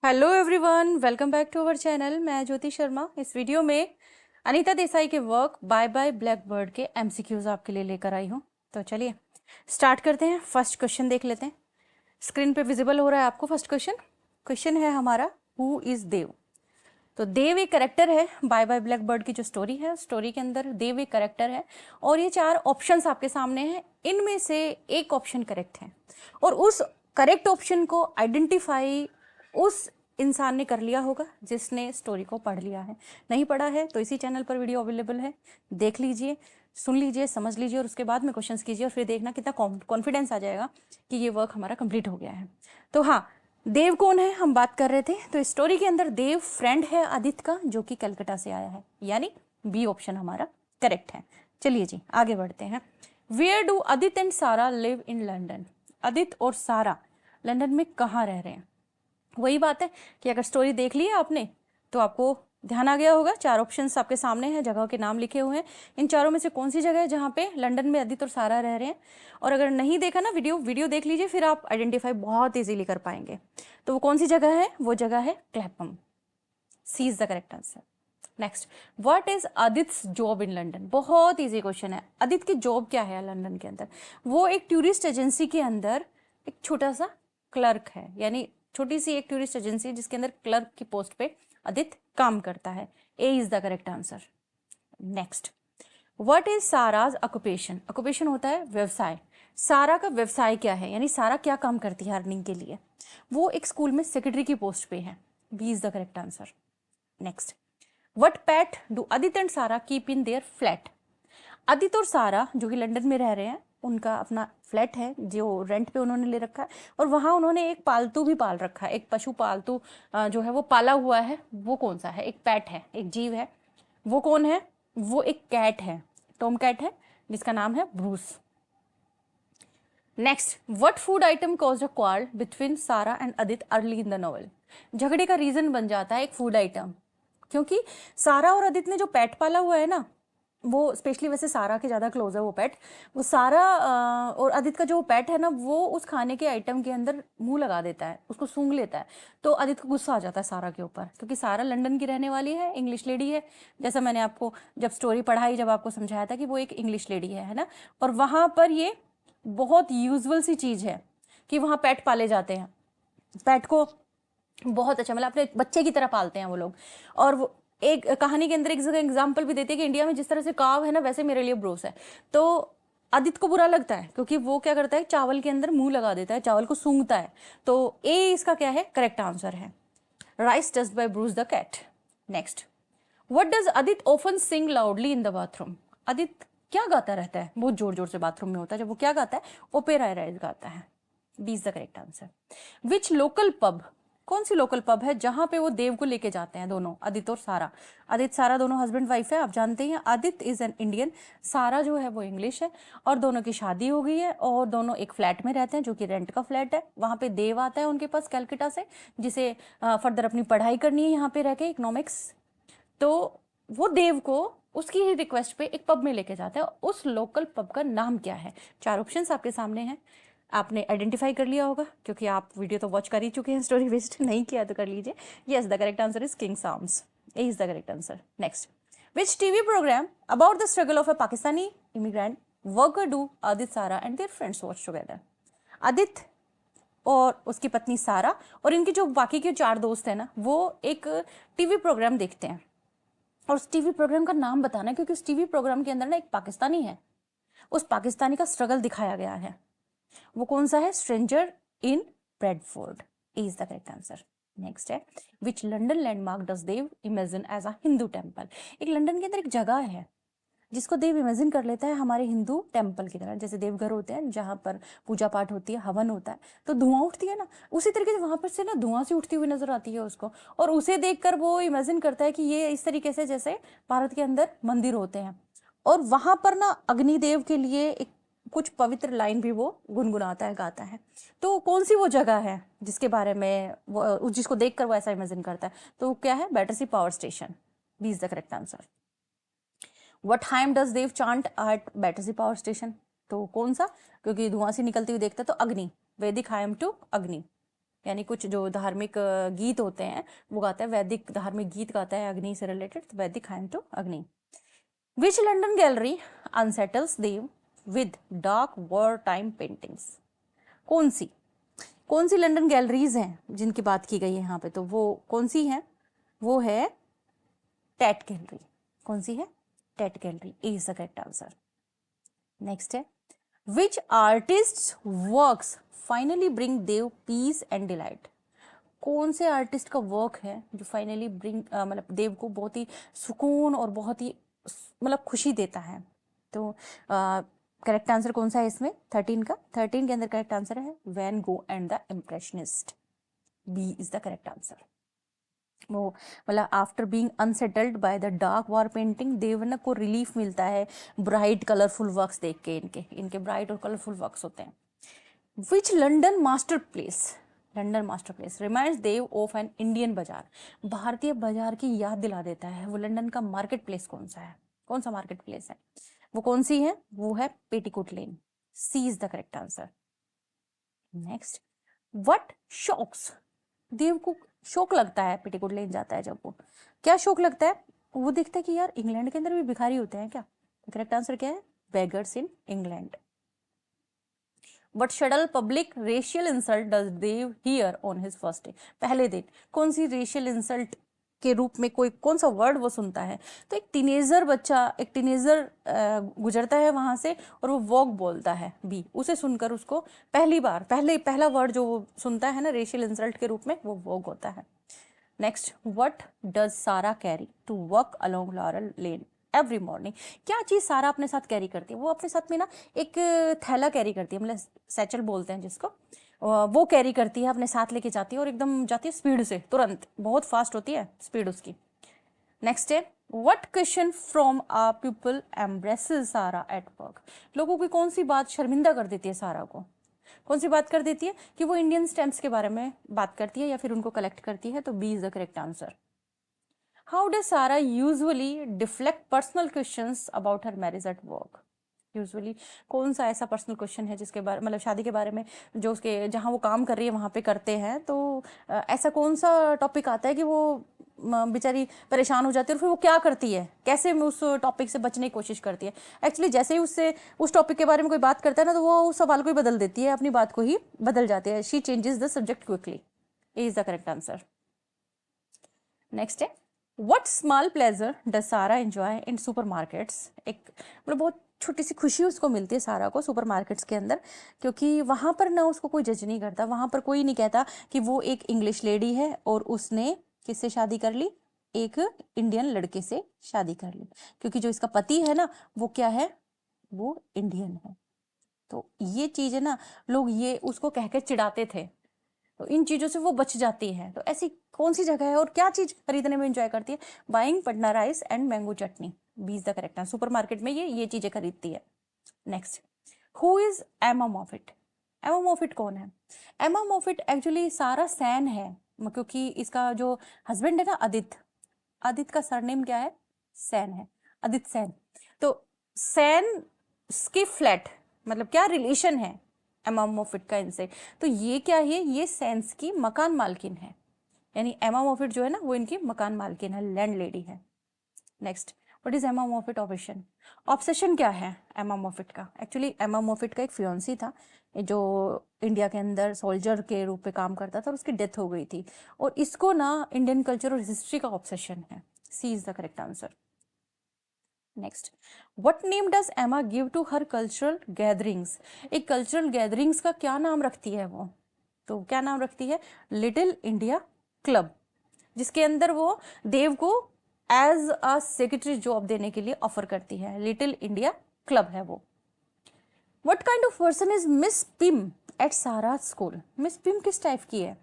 Hello everyone, welcome back to our channel. मैं ज्योति शर्मा। इस video में अनीता देसाई के work bye bye blackbird के एमसीक्यूज आपके लिए लेकर आई हूँ। तो चलिए स्टार्ट करते हैं। फर्स्ट क्वेश्चन देख लेते हैं। स्क्रीन पे विजिबल हो रहा है आपको फर्स्ट क्वेश्चन। क्वेश्चन है हमारा, हु इज देव। तो देव एक करेक्टर है। बाय बाय ब्लैक बर्ड की जो स्टोरी है, स्टोरी के अंदर देव एक करेक्टर है और ये 4 ऑप्शंस आपके सामने हैं। इनमें से एक ऑप्शन करेक्ट है और उस करेक्ट ऑप्शन को आइडेंटिफाई उस इंसान ने कर लिया होगा जिसने स्टोरी को पढ़ लिया है। नहीं पढ़ा है तो इसी चैनल पर वीडियो अवेलेबल है, देख लीजिए, सुन लीजिए, समझ लीजिए और उसके बाद में क्वेश्चंस कीजिए और फिर देखना कितना कॉन्फिडेंस आ जाएगा कि ये वर्क हमारा कंप्लीट हो गया है। तो हाँ, देव कौन है हम बात कर रहे थे। तो स्टोरी के अंदर देव फ्रेंड है आदित्य का, जो कि कलकत्ता से आया है, यानी बी ऑप्शन हमारा करेक्ट है। चलिए जी आगे बढ़ते हैं। वेयर डू आदित्य एंड सारा लिव इन लंडन। आदित्य और सारा लंदन में कहाँ रह रहे हैं। वही बात है कि अगर स्टोरी देख ली है आपने तो आपको ध्यान आ गया होगा। 4 ऑप्शंस आपके सामने हैं, जगह के नाम लिखे हुए हैं। इन चारों में से कौन सी जगह है जहाँ पे लंदन में आदित्य और सारा रह रहे हैं। और अगर नहीं देखा ना वीडियो देख लीजिए, फिर आप आइडेंटिफाई बहुत इजीली कर पाएंगे। तो वो कौन सी जगह है, वो जगह है Clapham. C is the correct answer. Next, what is Aditya job in London. बहुत इजी क्वेश्चन है। आदित्य की जॉब क्या है लंदन के अंदर। वो एक टूरिस्ट एजेंसी के अंदर एक छोटा सा क्लर्क है, यानी छोटी सी एक टूरिस्ट एजेंसी जिसके अंदर क्लर्क की पोस्ट पे आदित्य काम करता है। A is the correct answer. Next, what is Sara's occupation. Occupation होता है व्यवसाय। सारा का व्यवसाय क्या है, यानी सारा क्या काम करती है अर्निंग के लिए। वो एक स्कूल में सेक्रेटरी की पोस्ट पे है। B is the correct answer. Next, what pet do Aditya and Sara keep in their flat. Aditya और सारा जो कि लंदन में रह रहे हैं, उनका अपना फ्लैट है जो रेंट पे उन्होंने ले रखा है और वहां उन्होंने एक पालतू भी पाल रखा है। एक पशु पालतू जो है वो पाला हुआ है। वो कौन सा है, एक पेट है, एक जीव है। वो कौन है, वो एक कैट है, टॉम कैट है, जिसका नाम है Bruce. Next, what food item caused a quarrel between Sara and Aditya early in the novel. झगड़े का रीजन बन जाता है एक फूड आइटम, क्योंकि सारा और आदित्य ने जो पेट पाला हुआ है ना, वो स्पेशली वैसे सारा के ज़्यादा क्लोज है वो पेट। वो सारा और आदित्य का जो पेट है ना, वो उस खाने के आइटम के अंदर मुंह लगा देता है, उसको सूंघ लेता है। तो आदित्य को गुस्सा आ जाता है सारा के ऊपर, क्योंकि सारा लंदन की रहने वाली है, इंग्लिश लेडी है। जैसा मैंने आपको जब स्टोरी पढ़ाई, जब आपको समझाया था कि वो एक इंग्लिश लेडी है ना। और वहाँ पर ये बहुत यूजुअल सी चीज़ है कि वहाँ पेट पाले जाते हैं। पेट को बहुत अच्छा, मतलब अपने बच्चे की तरह पालते हैं वो लोग। और वो एक कहानी के अंदर एक जगह एग्जाम्पल भी देते हैं कि इंडिया में जिस तरह से काव है ना, वैसे मेरे लिए ब्रोस है। तो आदित्य को बुरा लगता है क्योंकि वो क्या करता है, चावल के अंदर मुंह लगा देता है, चावल को सूंघता है। तो ए इसका क्या है, करेक्ट आंसर है। Rice tossed by Bruce the cat. Next, what does Aditya often sing loudly in the bathroom. Aditya क्या गाता रहता है बहुत जोर जोर से बाथरूम में होता है, जब वो क्या गाता है, ओपेरा राइज गाता है। B is the correct answer. Which local pub, कौन सी लोकल पब है जहां पे वो देव को लेके जाते हैं दोनों, आदित्य और सारा। आदित्य सारा दोनों हस्बैंड वाइफ है, आप जानते हैं। आदित्य इज एन इंडियन, सारा जो है वो इंग्लिश है। और दोनों की शादी हो गई है और दोनों एक फ्लैट में रहते हैं जो कि रेंट का फ्लैट है। वहां पे देव आता है उनके पास कलकत्ता से, जिसे फर्दर अपनी पढ़ाई करनी है यहाँ पे रह के, इकोनॉमिक्स। तो वो देव को उसकी ही रिक्वेस्ट पे एक पब में लेके जाता है। उस लोकल पब का नाम क्या है। 4 ऑप्शंस आपके सामने हैं, आपने आइडेंटिफाई कर लिया होगा क्योंकि आप वीडियो तो वॉच कर ही चुके हैं। स्टोरी बेस्ड नहीं किया तो कर लीजिए। Yes, the correct answer is King's Arms. A is the correct answer. Next, which TV programme about the struggle of a Pakistani immigrant worker do Aditya Sara and their friends watch together. Aditya और उसकी पत्नी सारा और इनके जो बाकी के 4 दोस्त हैं ना, वो एक टीवी प्रोग्राम देखते हैं। और उस टीवी प्रोग्राम का नाम बताना है, क्योंकि उस टीवी प्रोग्राम के अंदर ना एक पाकिस्तानी है, उस पाकिस्तानी का स्ट्रगल दिखाया गया है। वो कौन सा है, stranger in Bradford. Is the correct answer. Next है, which London landmark does Dev imagine as a Hindu temple. एक लंदन के अंदर एक जगह है जिसको देव इमेजिन कर लेता है हमारे हिंदू टेम्पल की तरह। जैसे देवघर होते हैं जहाँ पर पूजा पाठ होती है, हवन होता है, तो धुआं उठती है ना, उसी तरीके से वहां पर से ना धुआं सी उठती हुई नजर आती है उसको। और उसे देखकर वो इमेजिन करता है कि ये इस तरीके से जैसे भारत के अंदर मंदिर होते हैं। और वहां पर ना अग्निदेव के लिए एक कुछ पवित्र लाइन भी वो गुनगुनाता है, गाता है। तो कौन सी वो जगह है जिसके बारे में वो, जिसको देखकर वो ऐसा इमेजिन करता है। तो क्या है, Battersea power station. B is the correct answer. What hymn does Dev chant at Battersea power station. तो कौन सा, क्योंकि धुआं से निकलती हुई देखता है तो अग्नि, वैदिक हाइम टू अग्नि। यानी कुछ जो धार्मिक गीत होते हैं वो गाता है, वैदिक धार्मिक गीत गाता है अग्नि से रिलेटेड, तो वैदिक hymn to Agni. Which London gallery unsettles Dev with dark war time paintings? कौन सी लंदन गैलरीज हैं जिनकी बात की गई है यहाँ पे, तो वो कौन सी है? वो है टैट गैलरी। कौन सी है? Tate gallery is the correct answer. Next है, which artist works finally bring Dev peace and delight? कौन से आर्टिस्ट का वर्क है जो फाइनली ब्रिंग मतलब देव को बहुत ही सुकून और बहुत ही मतलब खुशी देता है? तो करेक्ट आंसर कौन सा है इसमें? 13 का, 13 के अंदर करेक्ट आंसर है Van Gogh and the impressionist. B is the correct answer. वो मतलब after being unsettled by the dark war painting, देवन को रिलीफ मिलता है ब्राइट कलरफुल वर्क्स देख के। इनके ब्राइट और कलरफुल वर्क्स होते हैं। Which London master place reminds Dev of an Indian bazaar? भारतीय बाजार की याद दिला देता है वो लंदन का मार्केट प्लेस कौन सा है? कौन सा मार्केट प्लेस है? वो कौन सी है? वो है Petticoat Lane. C is the correct answer. Next, what shocks Dev को? शौक लगता है पेटीकोट लेन जाता है जब वो, क्या शौक लगता है? वो देखता है कि यार इंग्लैंड के अंदर भी भिखारी होते हैं क्या? करेक्ट आंसर क्या है? Beggars in England. What shudder public racial insult does Dev hear on his first day? पहले दिन कौन सी रेशियल इंसल्ट के रूप में कौन सा वर्ड वो सुनता है? तो एक टीनेजर गुजरता है वहां से और वो वॉक बोलता है। बी, उसे सुनकर उसको पहला वर्ड जो वो सुनता है ना रेशियल इंसल्ट के रूप में, वो वॉक होता है। Next, what does Sara carry to work along Laurel Lane every morning? क्या चीज सारा अपने साथ कैरी करती है? वो अपने साथ में ना एक थैला कैरी करती है, मतलब सैचल बोलते हैं जिसको, वो कैरी करती है, अपने साथ लेके जाती है और एकदम जाती है स्पीड से, तुरंत, बहुत फास्ट होती है स्पीड उसकी। नेक्स्ट है, what question from a people embraces Sara at work? लोगों की कौन सी बात शर्मिंदा कर देती है सारा को? कौन सी बात कर देती है? कि वो इंडियन स्टैम्प्स के बारे में बात करती है या फिर उनको कलेक्ट करती है, तो B is the correct answer. How does Sarah usually deflect personal questions about her marriage at work? Usually कौन सा ऐसा पर्सनल क्वेश्चन है जिसके बारे मतलब शादी के बारे में, जो उसके जहाँ वो काम कर रही है वहाँ पे करते हैं, तो ऐसा कौन सा टॉपिक आता है कि वो बेचारी परेशान हो जाती है और फिर वो क्या करती है, कैसे उस टॉपिक से बचने की कोशिश करती है? एक्चुअली जैसे ही उससे उस टॉपिक के बारे में कोई बात करता है ना, तो वो उस सवाल को ही बदल देती है, अपनी बात को ही बदल जाती है। She changes the subject quickly. A is the correct answer. Next है, व्हाट स्मॉल प्लेजर डज सारा एंजॉय इन सुपरमार्केट्स? एक मतलब बहुत छोटी सी खुशी उसको मिलती है सारा को सुपरमार्केट्स के अंदर, क्योंकि वहां पर ना उसको कोई जज नहीं करता, वहां पर कोई नहीं कहता कि वो एक इंग्लिश लेडी है और उसने किससे शादी कर ली? एक इंडियन लड़के से शादी कर ली, क्योंकि जो इसका पति है ना वो क्या है? वो इंडियन है। तो ये चीज है ना, लोग ये उसको कह के चिढ़ाते थे, तो इन चीजों से वो बच जाती है। तो ऐसी कौन सी जगह है और क्या चीज खरीदने में एंजॉय करती है? Buying Patna rice and mango chutney. B is the correct answer. Supermarket में ये चीजें खरीदती है। Next, who is Emma Moffitt? Emma Moffitt कौन है? एमा मॉफिट एक्चुअली सारा सैन है, क्योंकि इसका जो हस्बैंड है ना आदित्य का सरनेम क्या है? सैन है, आदित्य सैन। तो सैन की फ्लैट मतलब क्या रिलेशन है एमा मॉफिट का इनसे? तो ये क्या है? ये सेंस की मकान मालकिन है, यानी एमा मॉफिट जो है ना वो इनकी मकान मालकिन है, लैंड लेडी है। Next, what is Emma Moffitt obsession? Obsession क्या है एमा मॉफिट का? एक्चुअली एमा मॉफिट का एक फियोन्सी था जो इंडिया के अंदर सोल्जर के रूप में काम करता था और उसकी डेथ हो गई थी, और इसको ना इंडियन कल्चर और हिस्ट्री का ऑब्सेशन है। C is the correct answer. Next, what name does Emma give to her cultural gatherings? एक कल्चरल गैदरिंग्स का क्या नाम रखती है वो? तो क्या नाम रखती है? लिटिल इंडिया क्लब, जिसके अंदर वो देव को एज अ सेक्रेटरी जॉब देने के लिए ऑफर करती है। लिटिल इंडिया क्लब है वो। What kind of person is Miss Pim at Sara school? Miss Pim किस टाइप की है?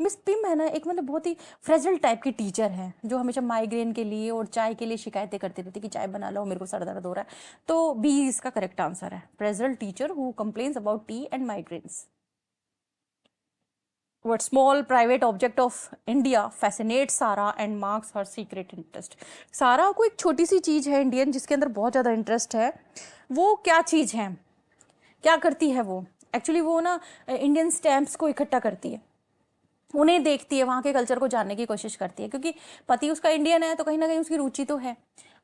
मिस पिम है ना एक मतलब बहुत ही फ्रेजल टाइप की टीचर है, जो हमेशा माइग्रेन के लिए और चाय के लिए शिकायतें करती रहती कि चाय बना लो, मेरे को सर दर्द हो रहा है। तो बी इसका करेक्ट आंसर है, frazzled teacher who complains about tea and migraines. What small private object of India fascinates Sarah and marks her secret interest? सारा को एक छोटी सी चीज है इंडियन जिसके अंदर बहुत ज्यादा इंटरेस्ट है। वो क्या चीज है? क्या करती है वो? एक्चुअली वो ना इंडियन स्टैम्प्स को इकट्ठा करती है। उन्हें देखती है, वहाँ के कल्चर को जानने की कोशिश करती है, क्योंकि पति उसका इंडियन है तो कहीं ना कहीं उसकी रुचि तो है।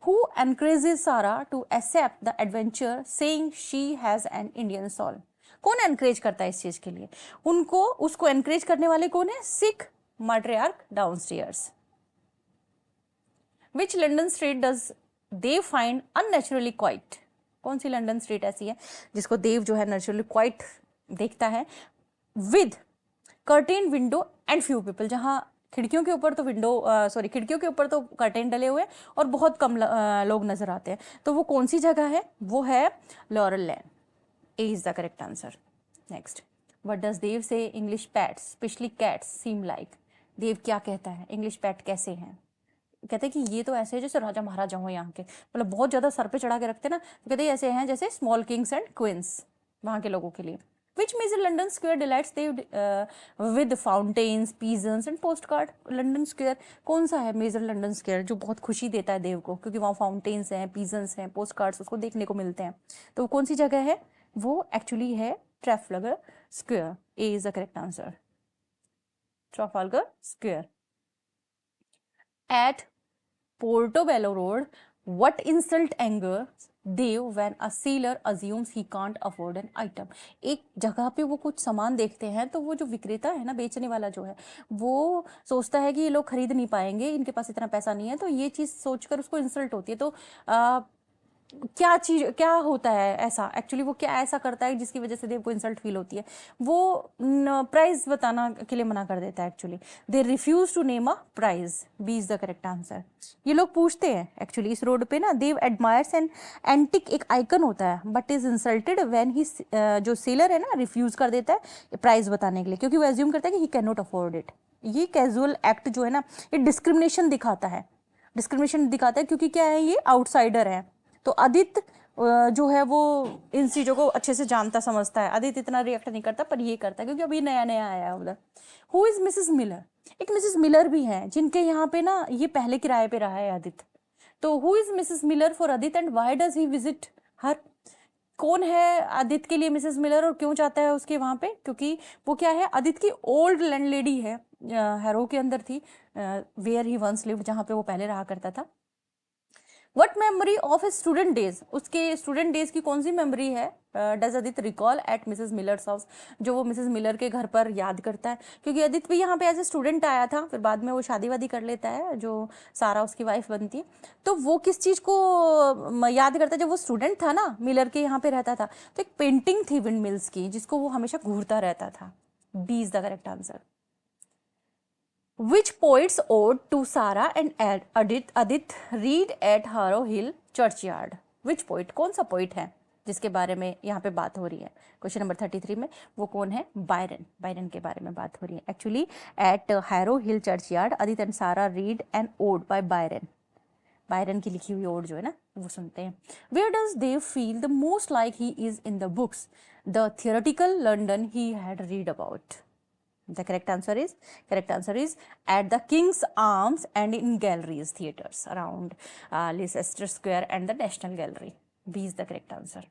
Who encourages Sara to accept the adventure saying she has an Indian soul. कौन एनकरेज करता है इस चीज के लिए? उनको, उसको एनकरेज करने वाले कौन है? Sikh matriarch downstairs. Which London street does Dev find unnaturally quiet? कौन सी लंदन स्ट्रीट ऐसी है जिसको देव जो है नेचुरली क्वाइट देखता है? With curtain window and few people, जहाँ खिड़कियों के ऊपर तो खिड़कियों के ऊपर तो कर्टेन डले हुए हैं और बहुत कम लोग नजर आते हैं। तो वो कौन सी जगह है? वो है Laurel Lane. A is the correct answer. Next, what does Dev say English pets especially cats seem like? Dev क्या कहता है इंग्लिश पैट कैसे हैं? कहते हैं कि ये तो ऐसे है जैसे राजा महाराजा हो यहाँ के, मतलब बहुत ज्यादा सर पे चढ़ा के रखते हैं ना, तो कहते हैं ऐसे हैं जैसे स्मॉल किंग्स एंड क्वींस वहाँ के लोगों के लिए। Which major London square delights Dev with fountains, pigeons and postcard? London square कौन सा है मेजर लंडन स्क्वायर जो बहुत खुशी देता है देव को, क्योंकि वहाँ फाउंटेन्स हैं, पीजन्स हैं, पोस्ट कार्ड्स उसको देखने को मिलते हैं। तो वो कौन सी जगह है? वो एक्चुअली है Trafalgar Square. A is the correct answer, Trafalgar Square. At Portobello Road, what insult angers Dev when a seller assumes he can't afford an item? एक जगह पे वो कुछ सामान देखते हैं तो वो जो विक्रेता है ना, बेचने वाला जो है, वो सोचता है कि ये लोग खरीद नहीं पाएंगे, इनके पास इतना पैसा नहीं है, तो ये चीज सोचकर उसको इंसल्ट होती है। तो क्या चीज, क्या होता है ऐसा एक्चुअली, वो क्या ऐसा करता है जिसकी वजह से देव को इंसल्ट फील होती है? वो प्राइस बताना के लिए मना कर देता है actually. They refuse to name a price. B is the correct answer. ये लोग पूछते हैं एक्चुअली इस रोड पे ना, देव एडमायर्स एन एंटिक, एक आइकन होता है, but is insulted when he, जो सेलर है ना, रिफ्यूज कर देता है प्राइस बताने के लिए, क्योंकि वो एज्यूम करता है कि he can not afford it. ये कैजुअल एक्ट जो है ना, ये डिस्क्रिमिनेशन दिखाता है, डिस्क्रिमिनेशन दिखाता है, क्योंकि क्या है, ये आउटसाइडर है। तो आदित्य जो है वो इन चीजों को अच्छे से जानता समझता है। आदित्य इतना रिएक्ट नहीं करता, पर ये करता है क्योंकि अभी नया नया आया है उधर। Who is Mrs Miller? एक मिसेस मिलर भी है जिनके यहाँ पे ना ये पहले किराए पे रहा है आदित्य। तो who is Mrs Miller for Aditya and why does he visit her? कौन है आदित्य के लिए मिसेस मिलर और क्यों चाहता है उसके वहां पे? क्योंकि वो क्या है, आदित्य की ओल्ड लैंड लेडी है, हैरो के अंदर थी, वेयर ही वंस लिव्ड, जहाँ पे वो पहले रहा करता था। What memory of student days, उसके स्टूडेंट डेज की कौन सी मेमोरी है does Aditya recall eight Mrs millers house, जो वो मिसेस मिलर के घर पर याद करता है? क्योंकि आदित्य भी यहाँ पे एज ए स्टूडेंट आया था, फिर बाद में वो शादी वादी कर लेता है, जो सारा उसकी वाइफ बनती है। तो वो किस चीज को याद करता है? जब वो स्टूडेंट था ना, मिलर के यहाँ पे रहता था, तो एक पेंटिंग थी विंड मिल्स की जिसको वो हमेशा घूरता रहता था। B is the correct answer. Which poets ode to Sarah and Adit read at Harrow Hill Churchyard? Which poet, कौन सा पोइट है जिसके बारे में यहाँ पे बात हो रही है क्वेश्चन नंबर 33 में? वो कौन है? बायरन। बायरन के बारे में बात हो रही है actually. At Harrow Hill churchyard Adit and Sarah read an ode by Byron. Byron की लिखी हुई ओड जो है ना, वो सुनते हैं। Where does Dev feel the most like he is in the books the theoretical London he had read about? The correct answer is at the King's Arms and in galleries, theaters around Leicester Square and the National Gallery. B is the correct answer.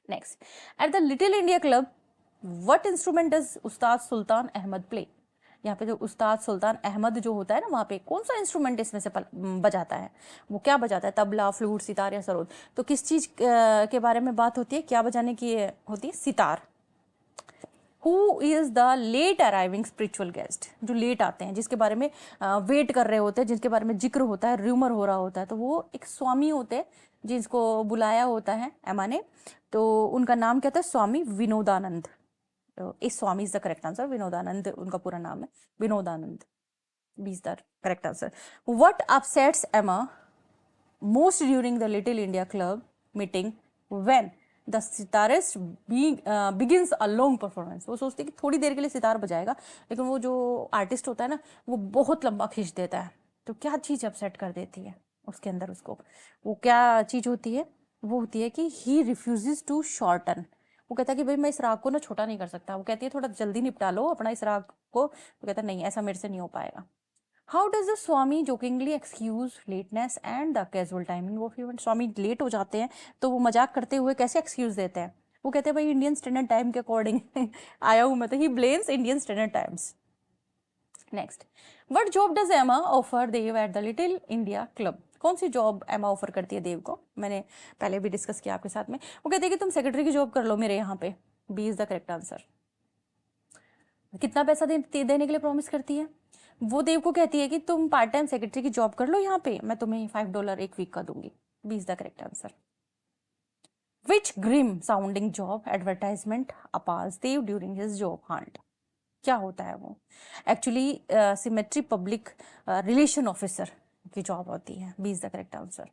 Next, at the Little India Club, what instrument does Ustad Sultan Ahmad play? यहाँ पे जो उस्ताद सुल्तान अहमद जो होता है ना, वहाँ पे कौन सा इंस्ट्रूमेंट इसमें से बजाता है? वो क्या बजाता है? तबला, फ्लूट, सितार या सरोद? तो किस चीज के बारे में बात होती है? क्या बजाने की होती है? Sitar. Who is the late arriving spiritual guest? जो लेट आते हैं, जिसके बारे में वेट कर रहे होते हैं, जिनके बारे में जिक्र होता है, र्यूमर हो रहा होता है, तो वो एक स्वामी होते हैं जिसको बुलाया होता है एमा ने। तो उनका नाम क्या था? स्वामी विनोदानंद। तो इस Swami is the correct answer. Vinodanand उनका पूरा नाम है, Vinodanand. B is the correct answer. What upsets Emma most during the Little India Club meeting when the sitarist begins a long performance? वो सोचते कि थोड़ी देर के लिए सितार बजाएगा, लेकिन वो जो आर्टिस्ट होता है ना, वो बहुत लंबा खींच देता है। तो क्या चीज अपसेट कर देती है उसके अंदर उसको? वो क्या चीज होती है? वो होती है कि ही रिफ्यूजेस टू शॉर्टन। वो कहता है कि भाई मैं इस राग को ना छोटा नहीं कर सकता। वो कहती है थोड़ा जल्दी निपटा लो अपना इस राग को। तो कहता है नहीं, ऐसा मेरे से नहीं हो पाएगा। How does the Swami jokingly excuse lateness and the casual timing of event? Swami late हो जाते हैं तो वो मजाक करते हुए कैसे एक्सक्यूज देते हैं? वो कहते हैं भाई इंडियन स्टैंडर्ड टाइम के अकॉर्डिंग आया हूँ मैं। तो he blames Indian standard times. Next, what job does Emma offer Dev at the Little India club? कौन सी जॉब एमा ऑफर करती है देव को? मैंने पहले भी डिस्कस किया आपके साथ में। वो कहती है कि तुम सेक्रेटरी की जॉब कर लो मेरे यहाँ पे। B is the correct answer. कितना पैसा देने के लिए प्रॉमिस करती है? वो देव को कहती है कि तुम पार्ट टाइम सेक्रेटरी की जॉब कर लो यहाँ पे, मैं तुम्हें $5 एक वीक का दूंगी। B is the correct answer. Which grim sounding job advertisement appals Dev during his job hunt? क्या होता है वो? Actually cemetery public relation officer की जॉब होती है। B is the correct answer.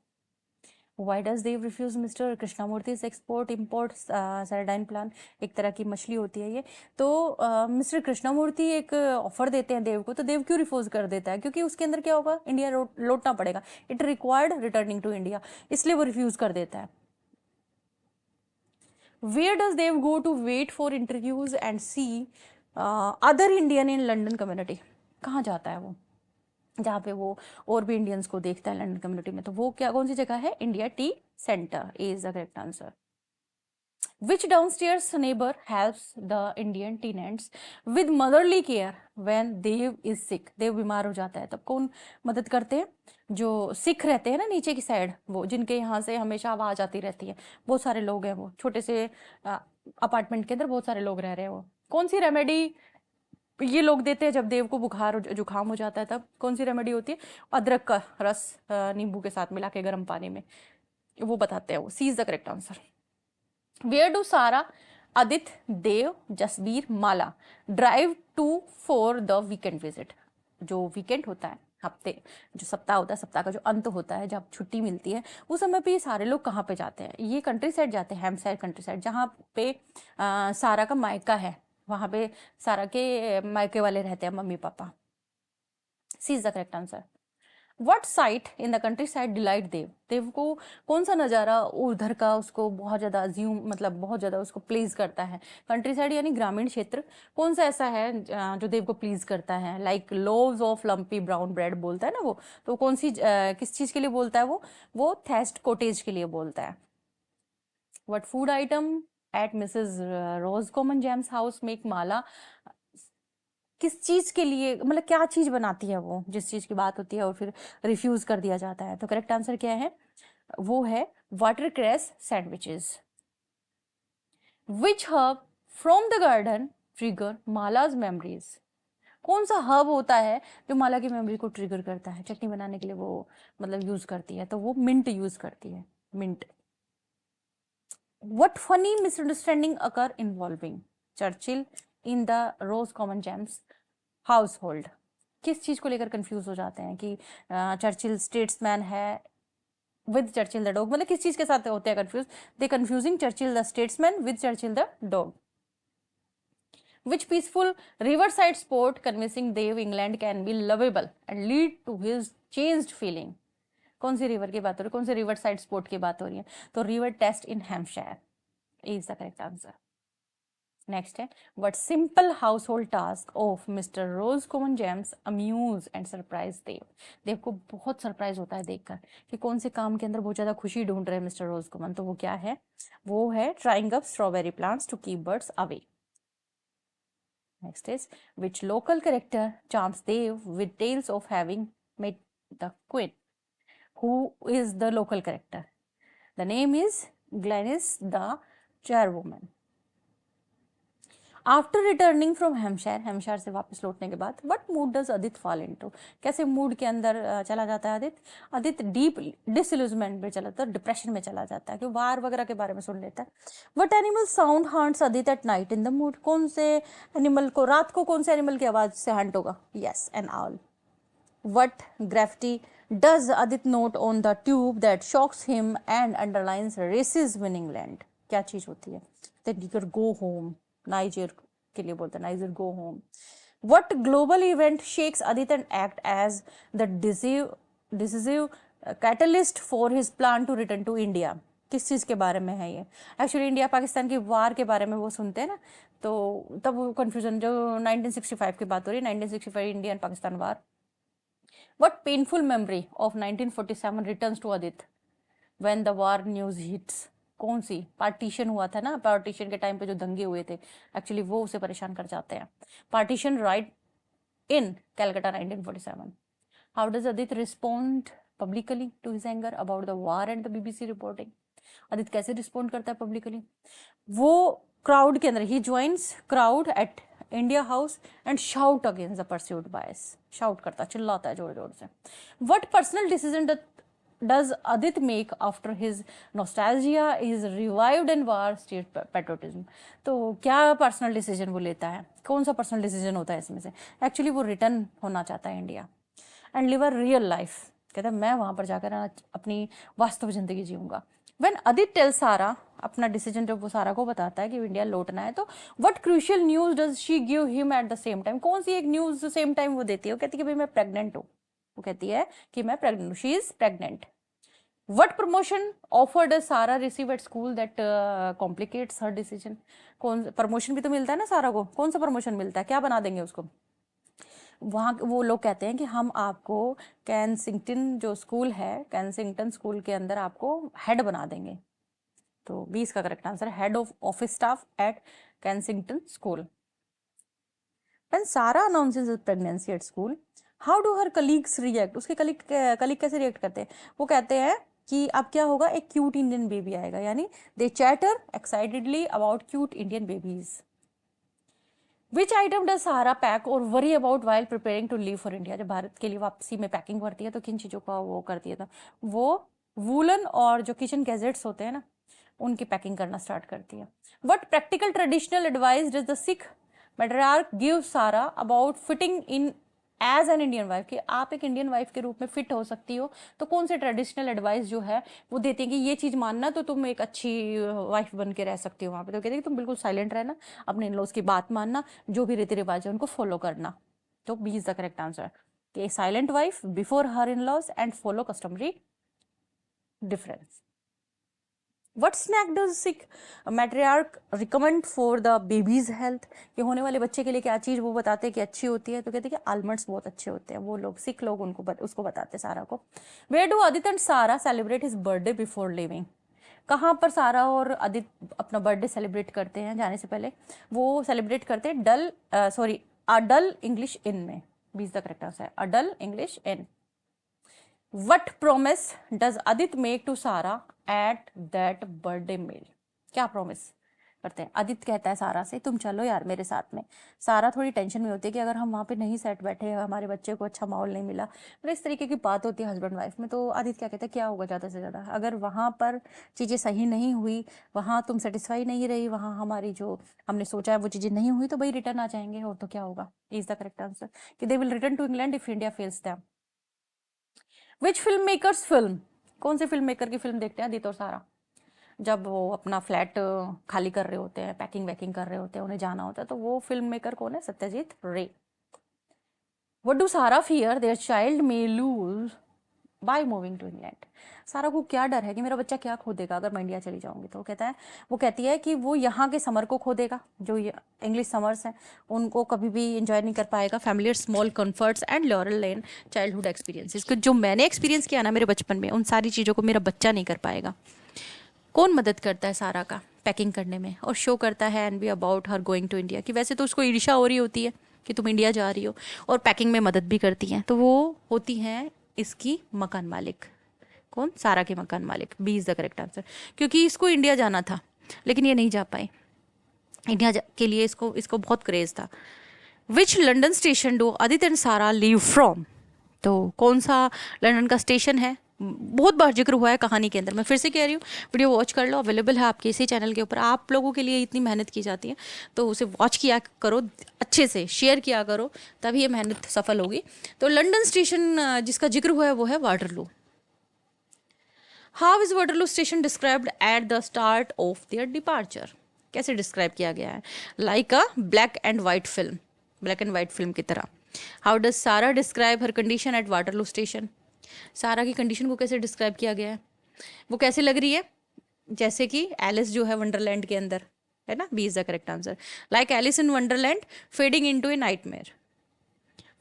Why does Dev refuse Mr Krishnamurthy's export import sardine plan? एक तरह की मछली होती है ये। तो मिस्टर कृष्णामूर्ति एक ऑफर देते हैं देव को, तो देव क्यों रिफ्यूज कर देता है? क्योंकि उसके अंदर क्या होगा, इंडिया लौटना पड़ेगा, it required returning to India, इसलिए वो रिफ्यूज कर देता है। Where does Dev go to wait for interviews and see other Indian in London community? कहाँ जाता है वो जहाँ पे वो और भी इंडियंस को देखता है लंडन कम्युनिटी में? तो वो क्या, कौन सी जगह है? India T centre is the correct answer. Which downstairs neighbor helps the Indian tenants with motherly care when Dev is sick? देव बीमार हो जाता है तब कौन मदद करते हैं? जो सिख रहते हैं ना नीचे की साइड, वो जिनके यहाँ से हमेशा आवाज आती रहती है, बहुत सारे लोग हैं, वो छोटे से अपार्टमेंट के अंदर बहुत सारे लोग रह रहे हैं। वो कौन सी रेमेडी ये लोग देते हैं जब देव को बुखार जुकाम हो जाता है? तब कौन सी रेमेडी होती है? अदरक का रस नींबू के साथ मिला के गर्म पानी में, वो बताते हैं वो। C is the correct answer. Where do Sarah, Aditya, Dev, Jasbir, Mala drive to for the weekend visit? जो वीकेंड होता है, हफ्ते, जो सप्ताह होता है, सप्ताह का जो अंत होता है, जब छुट्टी मिलती है, उस समय पे ये सारे लोग कहाँ पे जाते हैं? ये कंट्री साइड जाते हैं, हैम्पशायर कंट्री साइड, जहाँ पे सारा का मायका है। वहां पे सारा के मायके वाले रहते हैं, mummy papa. C is the correct answer. What sight in the countryside delight Dev? Dev को कौन सा नज़ारा उधर का उसको बहुत ज़्यादा अज्यूम, मतलब बहुत ज़्यादा उसको प्लीज करता है? कंट्री साइड यानी ग्रामीण क्षेत्र। कौन सा ऐसा है जो देव को प्लीज करता है? Like loaves of lumpy brown bread बोलता है ना वो, तो कौन सी किस चीज़ के लिए बोलता है वो थेस्ट कॉटेज के लिए बोलता है। What food item at Mrs Rose common James house make Mala? किस चीज के लिए, मतलब क्या चीज बनाती है वो, जिस चीज की बात होती है और फिर रिफ्यूज कर दिया जाता है? तो करेक्ट आंसर क्या है? वो है watercress sandwiches. Which herb from the garden trigger Mala's memories? कौन सा हर्ब होता है जो माला की मेमोरी को ट्रिगर करता है? चटनी बनाने के लिए वो मतलब यूज करती है, तो वो मिंट यूज करती है, mint. What funny misunderstanding occur involving Churchill in the Rose Common Gems household? किस चीज को लेकर कंफ्यूज हो जाते हैं कि चर्चिल स्टेट्समैन है विद चर्चिल द डॉग? मतलब किस चीज के साथ होते हैं confuse? They confusing Churchill the statesman with Churchill the dog. Which peaceful riverside sport convincing Dev England can be lovable and lead to his changed feeling? कौन सी river की बात हो रही है? कौन से रिवर साइड स्पोर्ट की बात हो रही है? तो River Test in Hampshire is the correct answer. Next है, what simple household task of Mr Rose common James amuse and surprise Dev? Dev को बहुत सरप्राइज होता है देखकर कि कौन से काम के अंदर बहुत ज्यादा खुशी ढूंढ रहे हैं मिस्टर रोज कॉमन। तो वो क्या है? वो है trying up strawberry plants to keep birds away. Next is, which local character charms Dev with tales of having met the queen? Who is the local character? The name is Glenys the chairwoman. After returning from Hampshire से वापस लौटने के बाद, what mood does Adit fall into? कैसे mood के अंदर चला जाता है आदित्य? आदित्य डीप डिसइल्यूजमेंट में चला जाता है, डिप्रेशन में चला जाता है, कि वार वगैरह के बारे में सुन लेता है। What animal sound haunts Adit at night in the mood? कौन से एनिमल को रात को, कौन से एनिमल की आवाज से हंट होगा? Yes, an owl. What gravity does Adit note on the tube that shocks him and underlines races winning land? क्या चीज होती है? That Niger go home, Niger के लिए बोलता है Niger go home. What global event shakes Adit and act as the decisive catalyst for his plan to return to India? किस चीज के बारे में है ये? एक्चुअली इंडिया पाकिस्तान की वार के बारे में वो सुनते हैं ना, तो तब वो कंफ्यूजन, जो 1965 की बात हो रही है, 1965 India and Pakistan war. What painful memory of 1947 returns to Adit when the war news hits? कौन सी? पार्टीशन हुआ था ना, पार्टीशन के टाइम पे जो दंगे हुए थे, एक्चुअली वो उसे परेशान कर जाते हैं। Partition right in Calcutta 1947. How does Adit respond publicly to his anger about the war and the BBC reporting? Aditya कैसे रिस्पॉन्ड करता है पब्लिकली? वो क्राउड के अंदर, he joins crowd at India House and shout against the perceived bias, shout करता, चिल्लाता है जोर जोर से. What personal decision does Adit make after his nostalgia is revived and war state patriotism? तो क्या पर्सनल डिसीजन वो लेता है? कौन सा पर्सनल डिसीजन होता है इसमें से? एक्चुअली वो रिटर्न होना चाहता है India and live a real life. कहता है मैं वहाँ पर जाकर अपनी वास्तव जिंदगी जीऊंगा. When Adit tells सारा अपना डिसीजन, जब वो सारा को बताता है कि इंडिया लौटना है, तो what crucial news does she give him at the same time? कौन सी एक न्यूज सेम टाइम वो देती है? वो कहती है कि भाई मैं प्रेग्नेंट हूँ. वो कहती है कि मैं प्रेग्नेंट हूँ. She is pregnant. What promotion offer does Sara receive at school that complicates her decision? कौन प्रमोशन भी तो मिलता है ना सारा को. कौन सा प्रमोशन मिलता है? क्या बना देंगे उसको? वहाँ वो लोग कहते हैं कि हम आपको कैंसिंगटन जो स्कूल है, कैंसिंगटन स्कूल के अंदर आपको हेड बना देंगे. तो 20 का correct answer, head of office staff at Kensington school. When Sara announces his pregnancy at school, how do her colleagues react? उसके कलीग कैसे रिएक्ट करते हैं? वो कहते हैं कि अब क्या होगा, एक क्यूट इंडियन बेबी आएगा. यानी they chatter excitedly about cute Indian babies. Which item does Sarah pack or worry about while preparing to leave for India? जब भारत के लिए वापसी में पैकिंग करती है तो किन चीज़ों का वो करती है? तो वो वूलन और जो किचन गैजेट्स होते हैं ना, उनकी पैकिंग करना स्टार्ट करती है. What practical traditional advice does the Sikh matriarch give Sarah about fitting in as an Indian wife? कि आप एक इंडियन वाइफ के रूप में फिट हो सकती हो, तो कौन से ट्रेडिशनल एडवाइस जो है वो देते हैं कि ये चीज़ मानना तो तुम एक अच्छी वाइफ बन के रह सकती हो वहाँ पे? तो कहते हैं कि तुम बिल्कुल साइलेंट रहना, अपने इन लॉज की बात मानना, जो भी रीति रिवाज है उनको फॉलो करना. तो B is the correct answer, कि silent wife before her in laws and follow customary difference. What snack does Sikh matriarch recommend for the baby's health? कि होने वाले बच्चे के लिए क्या चीज़ वो बताते हैं कि अच्छी होती है? तो कहते हैं कि आलमंड्स बहुत अच्छे होते हैं. वो लोग सिख लोग उसको बताते हैं सारा को. Where do Adit and Sara celebrate his birthday before leaving? कहाँ पर सारा और आदित अपना बर्थडे सेलिब्रेट करते हैं जाने से पहले? वो सेलिब्रेट करते हैं अडल इंग्लिश इन में. B is the correct answer, Addle English Inn. What promise does Adit make to Sara at that birthday meal? क्या प्रॉमिस करते हैं? आदित्य कहता है सारा से तुम चलो यार मेरे साथ में. सारा थोड़ी टेंशन में होती है कि अगर हम वहाँ पे नहीं सेट बैठे, हमारे बच्चे को अच्छा माहौल नहीं मिला, मतलब इस तरीके की बात होती है हस्बैंड वाइफ में. तो आदित्य क्या कहता है, क्या होगा ज़्यादा से ज़्यादा, अगर वहाँ पर चीज़ें सही नहीं हुई, वहाँ तुम सेटिस्फाई नहीं रही, वहाँ हमारी जो हमने सोचा है वो चीज़ें नहीं हुई, तो भाई रिटर्न आ जाएंगे. और तो क्या होगा? इज द करेक्ट आंसर, कि they will return to England if India fails them. Which film makers film? कौन से फिल्म मेकर की फिल्म देखते हैं आदित्य और सारा जब वो अपना फ्लैट खाली कर रहे होते हैं, पैकिंग वैकिंग कर रहे होते हैं, उन्हें जाना होता है? तो वो फिल्म मेकर कौन है? Satyajit Ray. What do Sarah fear their child may lose by moving to England? Sarah को क्या डर है कि मेरा बच्चा क्या खो देगा अगर मैं इंडिया चली जाऊंगी? तो वो कहती है कि वो यहाँ के समर को खो देगा, जो इंग्लिश समर्स हैं उनको कभी भी इंजॉय नहीं कर पाएगा. Familiar small comforts and lauryl lane childhood experiences, जो मैंने एक्सपीरियंस किया ना मेरे बचपन में, उन सारी चीज़ों को मेरा बच्चा नहीं कर पाएगा. कौन मदद करता है सारा का पैकिंग करने में और शो करता है and B about her going to India? कि वैसे तो उसको ईर्ष्या हो रही होती है कि तुम इंडिया जा रही हो, और पैकिंग में मदद भी करती हैं. तो वो होती हैं इसकी मकान मालिक. कौन? सारा के मकान मालिक. B is the correct answer, क्योंकि इसको इंडिया जाना था लेकिन ये नहीं जा पाई. इंडिया के लिए इसको बहुत क्रेज था. Which London station do Aditya and Sarah leave from? तो कौन सा लंदन का स्टेशन है? बहुत बार जिक्र हुआ है कहानी के अंदर, मैं फिर से कह रही हूँ, वीडियो वॉच कर लो, अवेलेबल है आपके इसी चैनल के ऊपर. आप लोगों के लिए इतनी मेहनत की जाती है तो उसे वॉच किया करो, अच्छे से शेयर किया करो, तभी ये मेहनत सफल होगी. तो लंदन स्टेशन जिसका जिक्र हुआ है वो है Waterloo. How is Waterloo station described at the start of their departure? कैसे डिस्क्राइब किया गया है? Like a black and white film की तरह. हाउ डज सारा describe her condition at Waterloo station? सारा की कंडीशन को कैसे डिस्क्राइब किया गया है? वो कैसे लग रही है? जैसे कि एलिस जो है वंडरलैंड के अंदर, है ना. B is the correct answer, like Alice in Wonderland fading into a nightmare.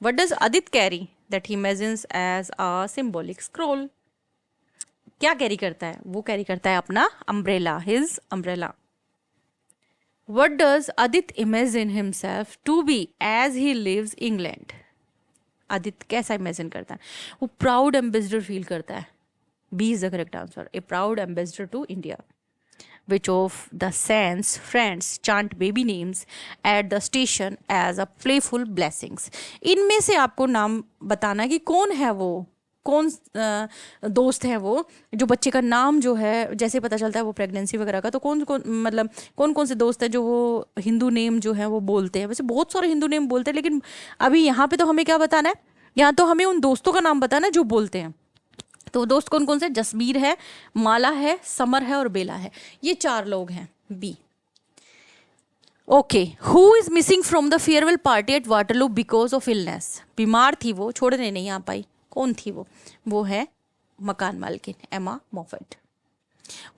What does Aditya carry that he imagines as a symbolic scroll? क्या कैरी करता है? वो कैरी करता है अपना umbrella, his umbrella. What does Adit imagine himself to be as he leaves England? Aditya कैसा imagine करता है? वो प्राउड एम्बेसडर फील करता है। B is the correct answer, a proud ambassador to India. Which of the Sans friends chant baby names at the station as a playful blessings? इनमें से आपको नाम बताना है कि कौन है वो, कौन दोस्त है वो जो बच्चे का नाम जो है, जैसे पता चलता है वो प्रेगनेंसी वगैरह का, तो कौन कौन मतलब कौन कौन से दोस्त हैं जो वो हिंदू नेम जो है वो बोलते हैं। वैसे बहुत सारे हिंदू नेम बोलते हैं, लेकिन अभी यहाँ पे तो हमें क्या बताना है, यहाँ तो हमें उन दोस्तों का नाम बताना है जो बोलते हैं। तो दोस्त कौन कौन से? जसबीर है, माला है, समर है और बेला है। ये 4 लोग हैं। B. Okay, who is missing from the farewell party at Waterloo because of illness? बीमार थी वो, छोड़ने नहीं आ पाई। कौन थी वो? वो है मकान मालकिन Emma Moffat.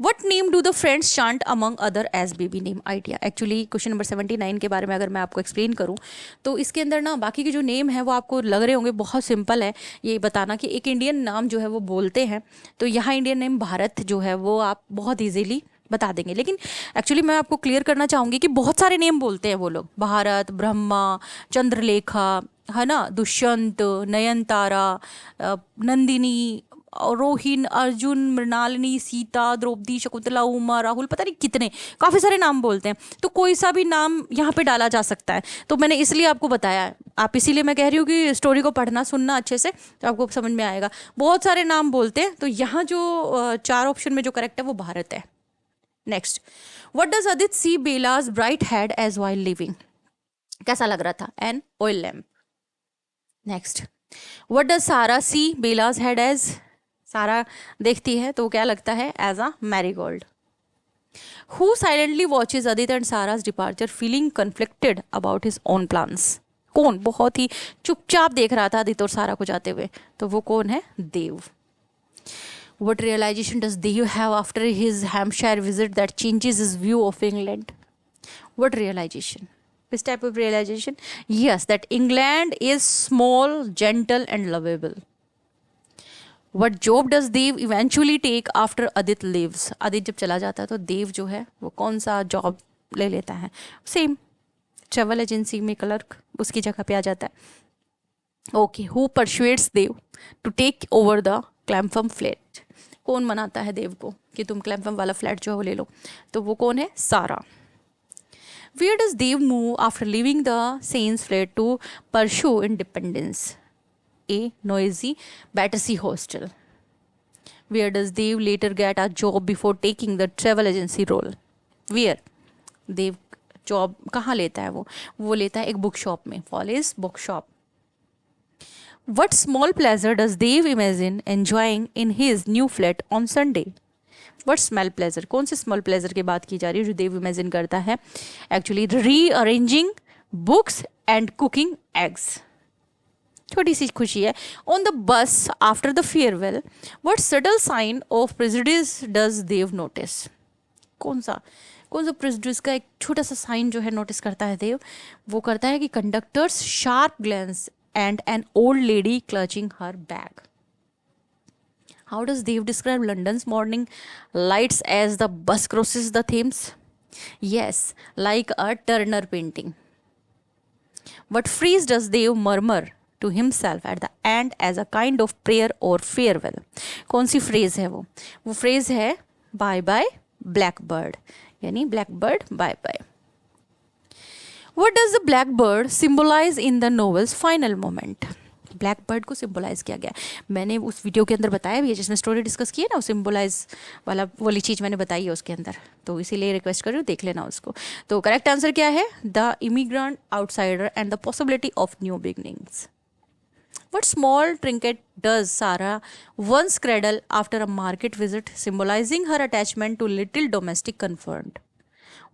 What name do the friends chant among other as baby name? Idea. Actually question number 79 के बारे में अगर मैं आपको एक्सप्लेन करूं तो इसके अंदर ना बाकी के जो नेम है वो आपको लग रहे होंगे बहुत सिंपल है, ये बताना कि एक इंडियन नाम जो है वो बोलते हैं। तो यहाँ इंडियन नेम भारत जो है वो आप बहुत ईजीली बता देंगे, लेकिन एक्चुअली मैं आपको क्लियर करना चाहूँगी कि बहुत सारे नेम बोलते हैं वो लोग। भारत, ब्रह्मा, चंद्रलेखा, है ना, दुष्यंत, नयनतारा, नंदिनी, रोहिन, अर्जुन, मृणालिनी, सीता, द्रौपदी, शकुंतला, उमा, राहुल, पता नहीं कितने, काफ़ी सारे नाम बोलते हैं। तो कोई सा भी नाम यहाँ पे डाला जा सकता है, तो मैंने इसलिए आपको बताया है। आप इसीलिए मैं कह रही हूँ कि स्टोरी को पढ़ना सुनना अच्छे से, तो आपको समझ में आएगा। बहुत सारे नाम बोलते हैं, तो यहाँ जो 4 ऑप्शन में जो करेक्ट है वो भारत है। Next, what does Adit see Bela's bright head as while living? कैसा लग रहा था? An oil lamp. Next, what does Sarah see BelAZ head as? सारा देखती है तो क्या लगता है? As a marigold. Who silently watches Adit and Sarah's departure feeling conflicted about his own plans? कौन बहुत ही चुपचाप देख रहा था आदित्य और सारा को जाते हुए? तो वो कौन है? देव। What realization does Dev have after his Hampshire visit that changes his view of England? What realization? Which type of realization? Yes, that England is small, gentle, and lovable. What job does Dev eventually take after Adit leaves? Adit जब चला जाता है तो देव जो है वो कौन सा जॉब ले लेता है? सेम, ट्रेवल एजेंसी में क्लर्क उसकी जगह पे आ जाता है। Okay, who persuades Dev to take over the Clapham flat? कौन मनाता है देव को कि तुम क्लैम्फम वाला फ्लैट जो है वो ले लो? तो वो कौन है? सारा। Where does Dev move after leaving the Saints flat to pursue independence? A. Noisy Battersea Hostel. Where does Dev later get a job before taking the travel agency role? Where? Dev job कहाँ लेता है वो लेता है एक book shop में, Follies book shop. What small pleasure does Dev imagine enjoying in his new flat on Sunday? What small pleasure? कौन से small pleasure की बात की जा रही है जो देव इमेजिन करता है? Actually, rearranging books and cooking eggs. छोटी सी खुशी है। On the bus after the farewell, what subtle sign of prejudice does Dev notice? कौन सा प्रेजुडिस का एक छोटा सा साइन जो है नोटिस करता है देव? वो करता है कि conductors sharp glance and an old lady clutching her bag. How does Dev describe London's morning lights as the bus crosses the Thames? Yes, like a Turner painting. What phrase does Dev murmur to himself at the end as a kind of prayer or farewell? कौन सी phrase है वो phrase है bye bye blackbird, यानी blackbird bye bye. What does the blackbird symbolize in the novel's final moment? Blackbird को symbolize किया गया, मैंने उस वीडियो के अंदर बताया भी है जिसमें स्टोरी डिस्कस की है ना, वो सिंबलाइज वाली चीज़ मैंने बताई है उसके अंदर, तो इसीलिए रिक्वेस्ट कर रही हूँ देख लेना उसको। तो करेक्ट आंसर क्या है? The immigrant outsider and the possibility of new beginnings. What small trinket does Sarah once cradle after a market visit, symbolizing her attachment to little domestic comfort?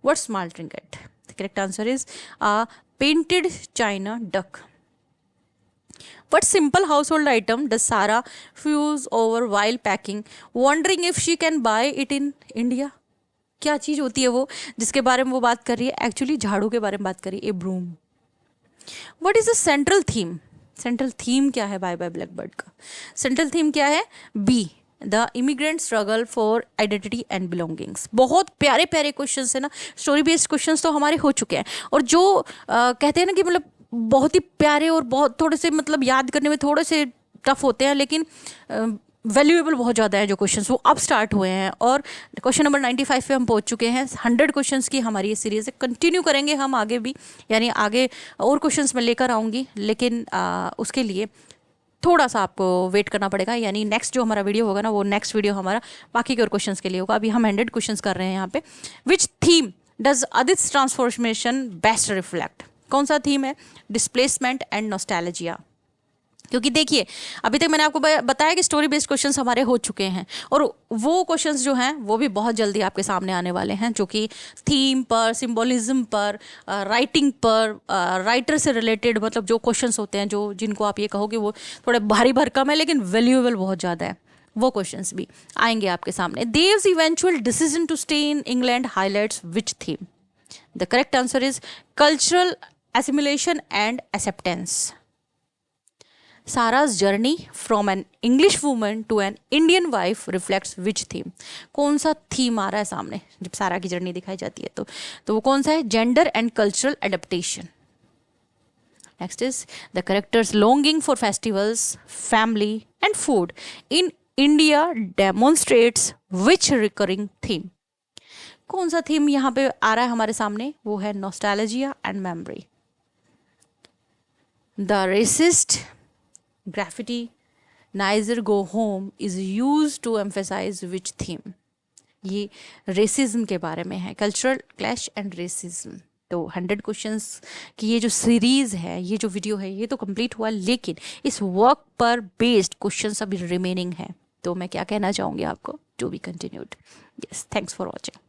What small trinket? The correct answer is a painted china duck. What simple household item does Sarah fuse over while packing, wondering if she can buy it in India? क्या चीज़ होती है वो जिसके बारे में वो बात कर रही है? एक्चुअली झाड़ू के बारे में बात कर रही है, a broom. What is the central theme? Central theme क्या है बाय बाय ब्लैकबर्ड का? सेंट्रल थीम क्या है? B, the immigrant struggle for identity and belongings. बहुत प्यारे प्यारे क्वेश्चंस है ना, स्टोरी बेस्ड क्वेश्चंस तो हमारे हो चुके हैं, और जो कहते हैं ना कि मतलब बहुत ही प्यारे और बहुत थोड़े से मतलब याद करने में थोड़े से टफ होते हैं, लेकिन वैल्यूएबल बहुत ज़्यादा है जो क्वेश्चंस वो अब स्टार्ट हुए हैं। और क्वेश्चन नंबर 95 पे हम पहुंच चुके हैं। 100 क्वेश्चंस की हमारी ये सीरीज़ है, कंटिन्यू करेंगे हम आगे भी, यानी आगे और क्वेश्चंस मैं लेकर आऊँगी, लेकिन उसके लिए थोड़ा सा आपको वेट करना पड़ेगा। यानी नेक्स्ट जो हमारा वीडियो होगा ना, वो नेक्स्ट वीडियो हमारा बाकी के और क्वेश्चंस के लिए होगा। अभी हम 100 क्वेश्चंस कर रहे हैं यहाँ पे। Which theme does Adit's transformation best reflect? कौन सा थीम है? Displacement and nostalgia. क्योंकि देखिए, अभी तक मैंने आपको बताया कि स्टोरी बेस्ड क्वेश्चंस हमारे हो चुके हैं, और वो क्वेश्चंस जो हैं वो भी बहुत जल्दी आपके सामने आने वाले हैं, जो कि थीम पर, सिंबोलिज्म पर, राइटिंग पर, राइटर से रिलेटेड, मतलब जो क्वेश्चंस होते हैं जो जिनको आप ये कहोगे वो थोड़े भारी भरकम है लेकिन वैल्यूएबल बहुत ज़्यादा है, वो क्वेश्चंस भी आएंगे आपके सामने। Dev's eventual decision to stay in England highlights which theme? The correct answer is cultural assimilation and acceptance. Sarah's journey from an English woman to an Indian wife reflects which theme? कौन सा theme आ रहा है सामने जब सारा की journey दिखाई जाती है? तो वो कौन सा है? Gender and cultural adaptation. Next is the characters longing for festivals, family and food in India demonstrates which recurring theme? कौन सा थीम यहाँ पे आ रहा है हमारे सामने? वो है nostalgia and memory. The racist graffiti neither go home is used to emphasize which theme? ये रेसिज्म के बारे में है, कल्चरल क्लैश एंड रेसिज्म। तो 100 क्वेश्चंस की ये जो सीरीज है, ये जो वीडियो है, ये तो कंप्लीट हुआ, लेकिन इस वर्क पर बेस्ड क्वेश्चंस अभी रिमेनिंग है। तो मैं क्या कहना चाहूँगी आपको, to be continued. Yes, thanks for watching.